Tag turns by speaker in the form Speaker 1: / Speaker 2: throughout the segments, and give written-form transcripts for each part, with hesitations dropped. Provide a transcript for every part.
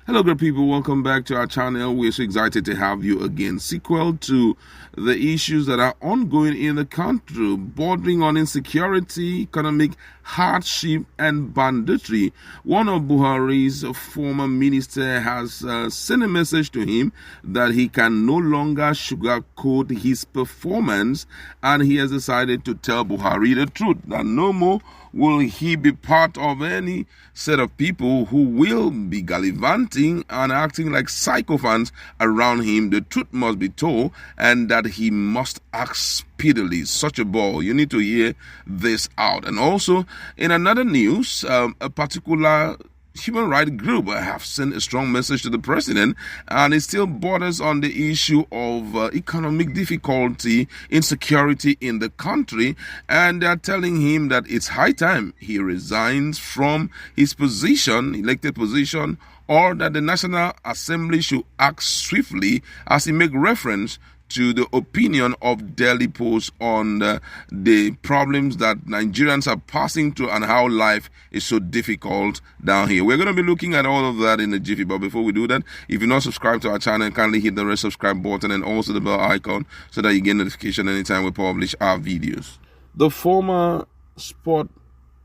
Speaker 1: Hello, great people. Welcome back to our channel. We're so excited to have you again. Sequel to the issues that are ongoing in the country, bordering on insecurity, economic hardship, and banditry. One of Buhari's former minister has sent a message to him that he can no longer sugarcoat his performance, and he has decided to tell Buhari the truth, that no more will he be part of any set of people who will be gallivanting and acting like sycophants around him. The truth must be told, and that he must act speedily. Such a ball. You need to hear this out. And also, in another news, a particular human rights group have sent a strong message to the president, and it still borders on the issue of economic difficulty, insecurity in the country, and they are telling him that it's high time he resigns from his position, elected position, or that the National Assembly should act swiftly, as he make reference to the opinion of Delhi Post on the problems that Nigerians are passing through and how life is so difficult down here. We're going to be looking at all of that in a jiffy, but before we do that, if you're not subscribed to our channel, kindly hit the red subscribe button and also the bell icon so that you get notification anytime we publish our videos. The former sport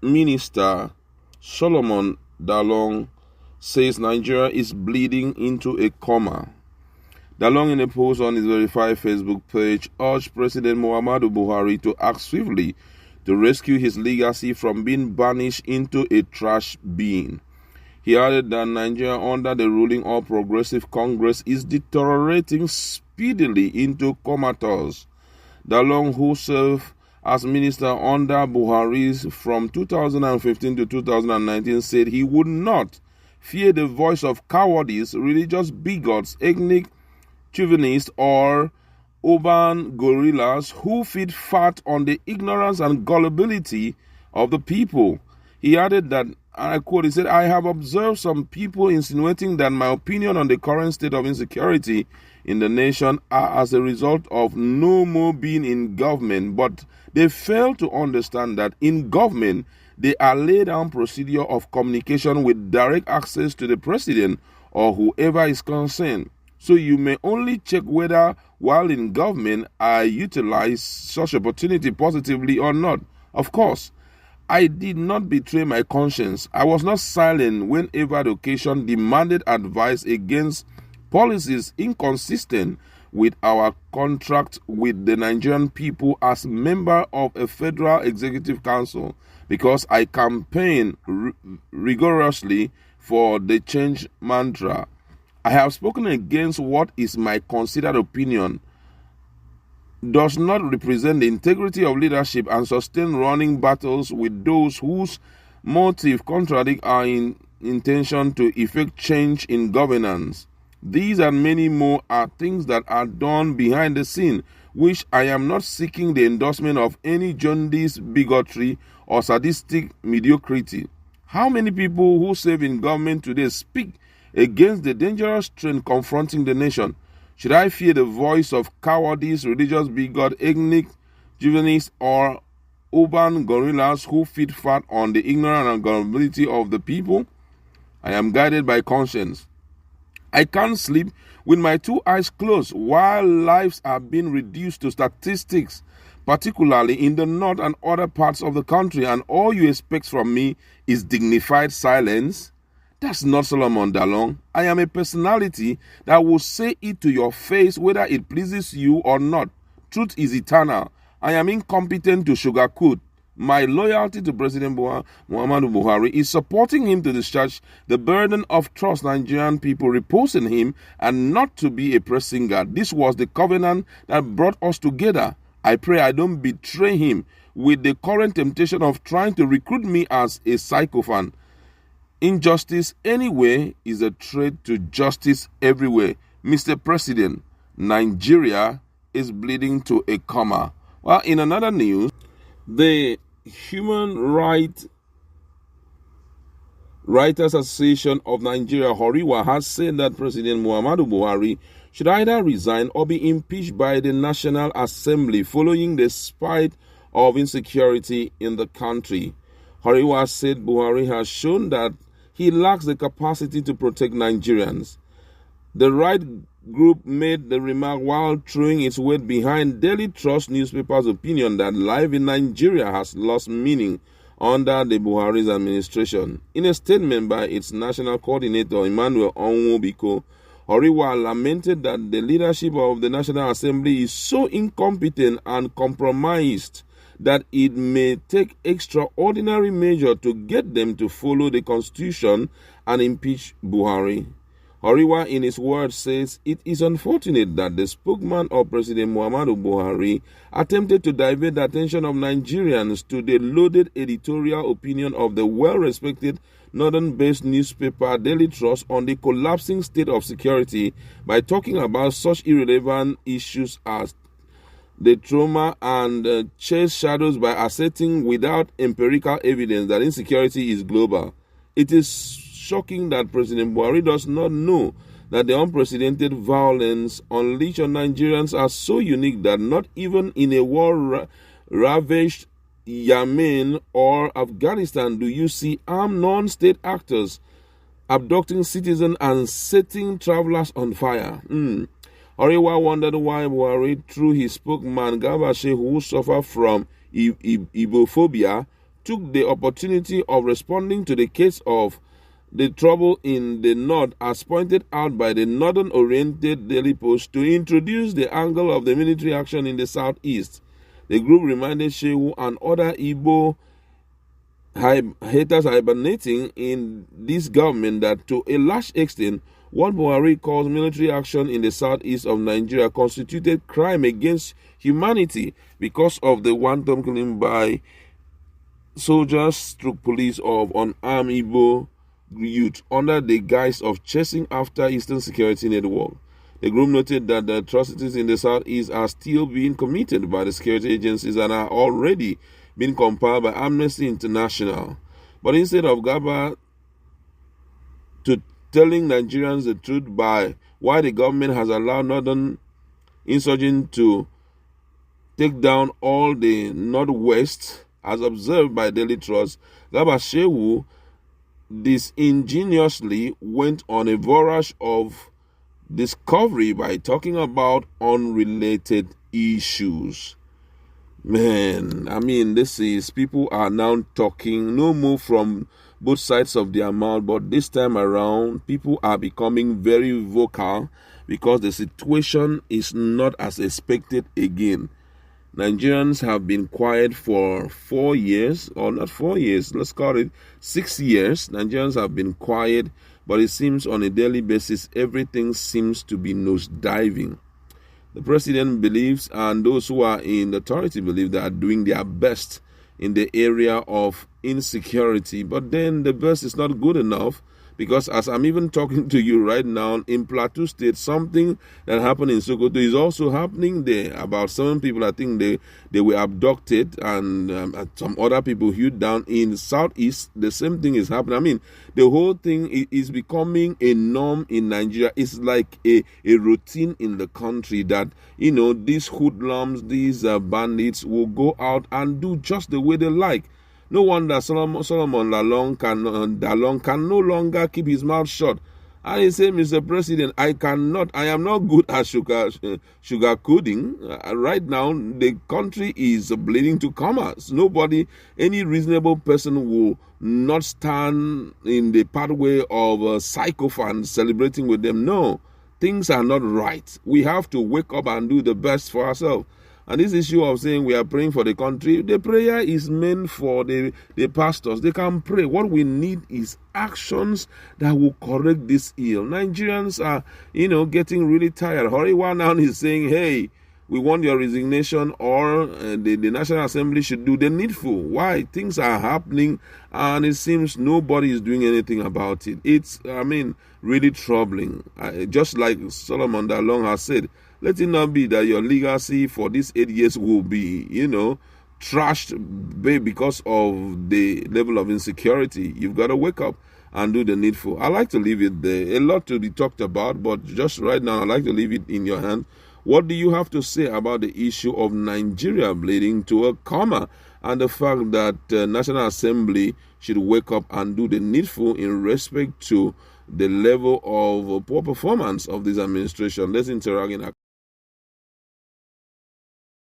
Speaker 1: minister, Solomon Dalung, says Nigeria is bleeding into a coma. Dalung, in a post on his verified Facebook page, urged President Muhammadu Buhari to act swiftly to rescue his legacy from being banished into a trash bin. He added that Nigeria under the ruling All Progressive Congress is deteriorating speedily into comatose. Dalung, who served as minister under Buhari from 2015 to 2019, said he would not fear the voice of cowardice, religious bigots, ethnic chauvinists, or urban guerrillas who feed fat on the ignorance and gullibility of the people. He added that, and I quote, he said, "I have observed some people insinuating that my opinion on the current state of insecurity in the nation are as a result of no more being in government, but they fail to understand that in government, they are laid down procedure of communication with direct access to the president or whoever is concerned. So you may only check whether while in government I utilize such opportunity positively or not. Of course, I did not betray my conscience. I was not silent whenever the occasion demanded advice against policies inconsistent with our contract with the Nigerian people as member of a federal executive council, because I campaign rigorously for the change mantra. I have spoken against what is my considered opinion does not represent the integrity of leadership and sustain running battles with those whose motive contradict our intention to effect change in governance. These and many more are things that are done behind the scene, which I am not seeking the endorsement of any jaundiced bigotry or sadistic mediocrity. How many people who serve in government today speak against the dangerous trend confronting the nation? Should I fear the voice of cowardice, religious bigot, ethnic chauvinists, or urban guerrillas who feed fat on the ignorance and gullibility of the people? I am guided by conscience. I can't sleep with my two eyes closed while lives are being reduced to statistics, particularly in the north and other parts of the country, and all you expect from me is dignified silence. That's not Solomon Dalung. I am a personality that will say it to your face whether it pleases you or not. Truth is eternal. I am incompetent to sugarcoat. My loyalty to President Muhammadu Buhari is supporting him to discharge the burden of trust Nigerian people repose in him, and not to be a pressing guard. This was the covenant that brought us together. I pray I don't betray him with the current temptation of trying to recruit me as a sycophant. Injustice anywhere is a threat to justice everywhere. Mr. President, Nigeria is bleeding to a coma." Well, in another news, the Human Rights Writers Association of Nigeria, HURIWA, has said that President Muhammadu Buhari should either resign or be impeached by the National Assembly following the spate of insecurity in the country. HURIWA said Buhari has shown that he lacks the capacity to protect Nigerians. The right group made the remark while throwing its weight behind Daily Trust newspaper's opinion that life in Nigeria has lost meaning under the Buhari's administration. In a statement by its national coordinator, Emmanuel Onwubiko, HURIWA lamented that the leadership of the National Assembly is so incompetent and compromised that it may take extraordinary measures to get them to follow the Constitution and impeach Buhari. HURIWA, in his words, says it is unfortunate that the spokesman of President Muhammadu Buhari attempted to divert the attention of Nigerians to the loaded editorial opinion of the well-respected northern-based newspaper Daily Trust on the collapsing state of security by talking about such irrelevant issues as the trauma and chase shadows by asserting without empirical evidence that insecurity is global. It is shocking that President Buhari does not know that the unprecedented violence unleashed on Nigerians are so unique that not even in a war-ravaged Yemen or Afghanistan do you see armed non-state actors abducting citizens and setting travelers on fire. HURIWA wondered why Buhari, through his spokesman Garba Shehu, who suffered from Ibophobia, took the opportunity of responding to the case of the trouble in the north, as pointed out by the northern-oriented Daily Post, to introduce the angle of the military action in the southeast. The group reminded Shehu and other Igbo haters hibernating in this government that to a large extent, what Buhari calls military action in the southeast of Nigeria constituted crime against humanity because of the wanton killing by soldiers/police of unarmed Igbo youth under the guise of chasing after Eastern Security Network. The group noted that the atrocities in the southeast are still being committed by the security agencies and are already being compiled by Amnesty International. But instead of Garba to telling Nigerians the truth by why the government has allowed northern insurgents to take down all the northwest, as observed by Daily Trust, Garba Shehu disingenuously went on a voyage of discovery by talking about unrelated issues. Man, I mean, this is, people are now talking, no more from both sides of their mouth, but this time around, people are becoming very vocal because the situation is not as expected again. Nigerians have been quiet for 4 years, or not 4 years, let's call it 6 years. Nigerians have been quiet, but it seems on a daily basis, everything seems to be nosediving. The president believes, and those who are in authority believe, they are doing their best in the area of insecurity. But then the best is not good enough, because as I'm even talking to you right now, in Plateau State, something that happened in Sokoto is also happening there. About 7 people, I think they were abducted, and some other people hewed down. In Southeast, the same thing is happening. I mean, the whole thing is becoming a norm in Nigeria. It's like a routine in the country that, you know, these hoodlums, these bandits will go out and do just the way they like. No wonder Solomon Dalung can no longer keep his mouth shut. And he said, Mr. President, I am not good at sugar coding. Right now, the country is bleeding to commerce. Nobody, any reasonable person will not stand in the pathway of sycophants celebrating with them. No, things are not right. We have to wake up and do the best for ourselves. And this issue of saying we are praying for the country, the prayer is meant for the pastors. They can pray. What we need is actions that will correct this ill. Nigerians are, getting really tired. HURIWA now is saying, hey, we want your resignation, or the National Assembly should do the needful. Why? Things are happening and it seems nobody is doing anything about it. It's, really troubling. Just like Solomon Dalung has said, let it not be that your legacy for these 8 years will be, trashed because of the level of insecurity. You've got to wake up and do the needful. I like to leave it there. A lot to be talked about, but just right now, I'd like to leave it in your hand. What do you have to say about the issue of Nigeria bleeding to a comma and the fact that National Assembly should wake up and do the needful in respect to the level of poor performance of this administration. Let's interact in our